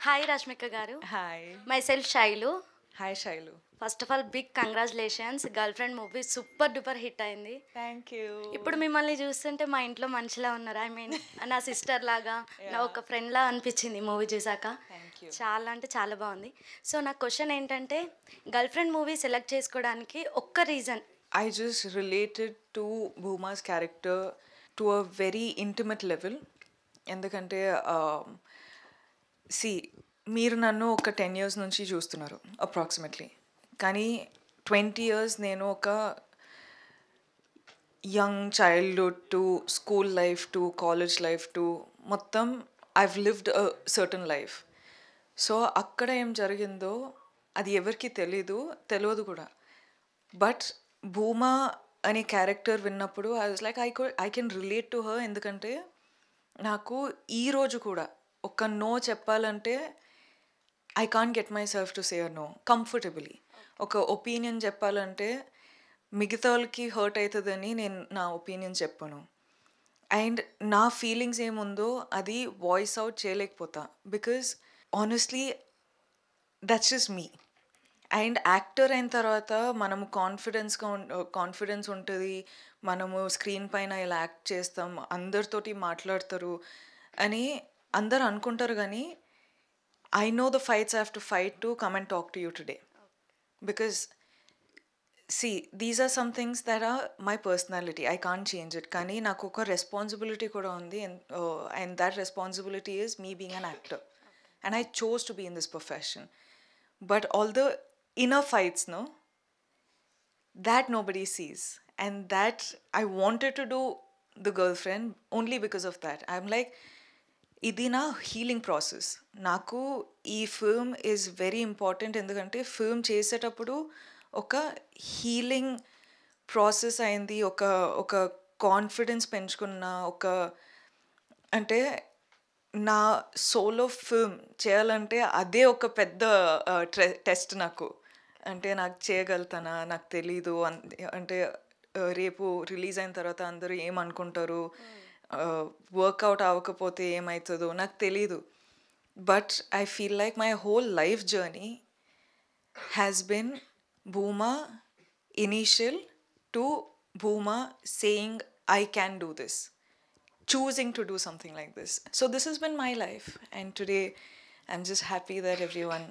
Hi Rashmika garu. Hi. Myself Shailu. Hi Shailu. First of all big congratulations. Girlfriend movie super duper hit అయింది. Thank you. ఇప్పుడు మిమ్మల్ని చూస్తుంటే మా ఇంట్లో మనిషిలా ఉన్నారు. ఐ మీన్ నా సిస్టర్ లాగా, నా ఒక ఫ్రెండ్లా అనిపించింది మూవీ చూసాక. Thank you. చాలా అంటే చాలా బాగుంది. సో నా క్వశ్చన్ ఏంటంటే, గర్ల్ ఫ్రెండ్ మూవీ సెలెక్ట్ చేసుకోవడానికి ఒక్క reason. I just related to Bhuma's character to a very intimate level. ఎందుకంటే సి మీరు నన్ను ఒక 10 years నుంచి చూస్తున్నారు అప్రాక్సిమేట్లీ, కానీ 20 years నేను ఒక young childhood to school life to college life to మొత్తం I've lived a certain life. So అక్కడ ఏం జరిగిందో అది ఎవరికి తెలియదు కూడా. బట్ భూమా అనే క్యారెక్టర్ విన్నప్పుడు I was like I can relate to her. ఎందుకంటే నాకు ఈరోజు కూడా ఒక నో చెప్పాలంటే I can't get myself to say a no comfortably. ఒక ఒపీనియన్ చెప్పాలంటే మిగతా వాళ్ళకి హర్ట్ అవుతుందని నేను నా ఒపీనియన్ చెప్పను. అండ్ నా ఫీలింగ్స్ ఏముందో అది వాయిస్ అవుట్ చేయలేకపోతా. Because honestly that's just me. And actor అయిన తర్వాత మనము కాన్ఫిడెన్స్ ఉంటుంది, మనము స్క్రీన్ పైన ఇలా యాక్ట్ చేస్తాం, అందరితోటి మాట్లాడతారు అని అందరు అనుకుంటారు. కానీ I know the fights I have to fight to come and talk to you today. Because see these are some things that are my personality, I can't change it. కానీ నాకు ఒక రెస్పాన్సిబిలిటీ కూడా ఉంది, and that responsibility is me being an actor and I chose to be in this profession. But all the inner fights, no, that nobody sees. And that I wanted to do the girlfriend only because of that. I'm like, ఇది నా healing process. నాకు ఈ film is very important. ఎందుకంటే film చేసేటప్పుడు ఒక healing process అయింది, ఒక confidence పెంచుకున్న ఒక, అంటే నా సోలో ఫిల్మ్ చేయాలంటే అదే ఒక పెద్ద టెస్ట్ నాకు. అంటే నాకు చేయగలుగుతానా నాకు తెలీదు. అంటే రేపు రిలీజ్ అయిన తర్వాత అందరూ ఏమనుకుంటారు, వర్కౌట్ అవ్వకపోతే ఏమవుతుందో నాకు తెలీదు. But I feel like my whole life journey has been Bhuma initial to Bhuma saying I can do this, choosing to do something like this. So this has been my life, and today I'm just happy that everyone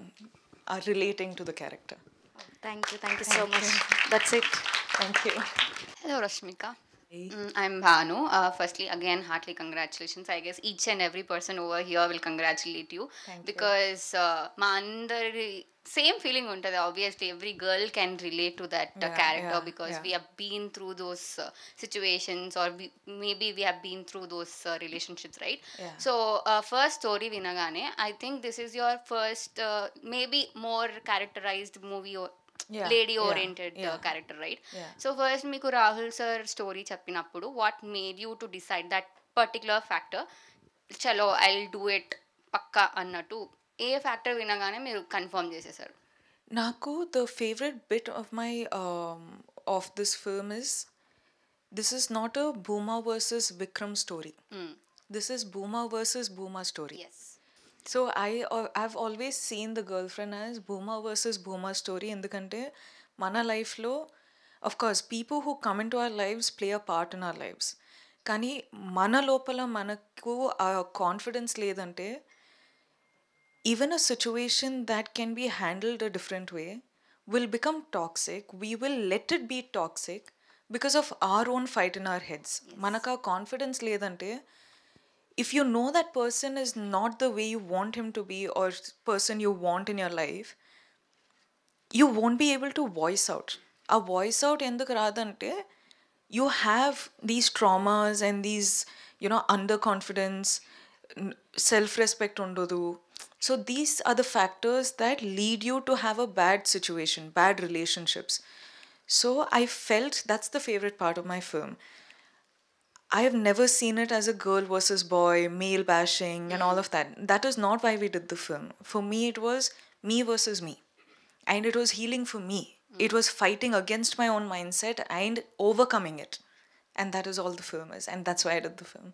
are relating to the character. Thank you so much. That's it. Thank you. Hello, Rashmika. I'm Bhanu. Firstly, again, heartily congratulations. I guess each and every person over here will congratulate you. Thank you. Because మా అందరి same feeling ఉంటుంది. Obviously, every girl can relate to that character because we have been through those situations, or maybe we have been through those relationships, right? Yeah. So, first story వినగానే I think this is your first maybe more characterized movie or lady oriented character, right? So first మీకు Rahul sir story చెప్పినప్పుడు what made you to decide that particular factor, చలో I will do it పక్కా అన్నట్టు ఏ factor వినగానే మీరు confirm చేసేసారు? నాకు the favorite bit of my of this film is, this is not a Bhuma versus Vikram story. This is Bhuma versus Bhuma story. Yes. So I've always seen the girlfriend as Bhuma versus Bhuma story. ఎందుకంటే మన లైఫ్లో of course people who come into our lives play a part in our lives. కానీ మన లోపల మనకు ఆ confidence లేదంటే even a situation that can be handled a different way will become toxic. We will let it be toxic because of our own fight in our heads. మనకు ఆ confidence లేదంటే, if you know that person is not the way you want him to be or person you want in your life, you won't be able to voice out. A voice out enduku radante, you have these traumas and these, underconfidence, self-respect undadu. So these are the factors that lead you to have a bad situation, bad relationships. So I felt that's the favorite part of my film. I have never seen it as a girl versus boy, male bashing and all of that. That is not why we did the film. For me, it was me versus me. And it was healing for me. It was fighting against my own mindset and overcoming it. And that is all the film is. And that's why I did the film.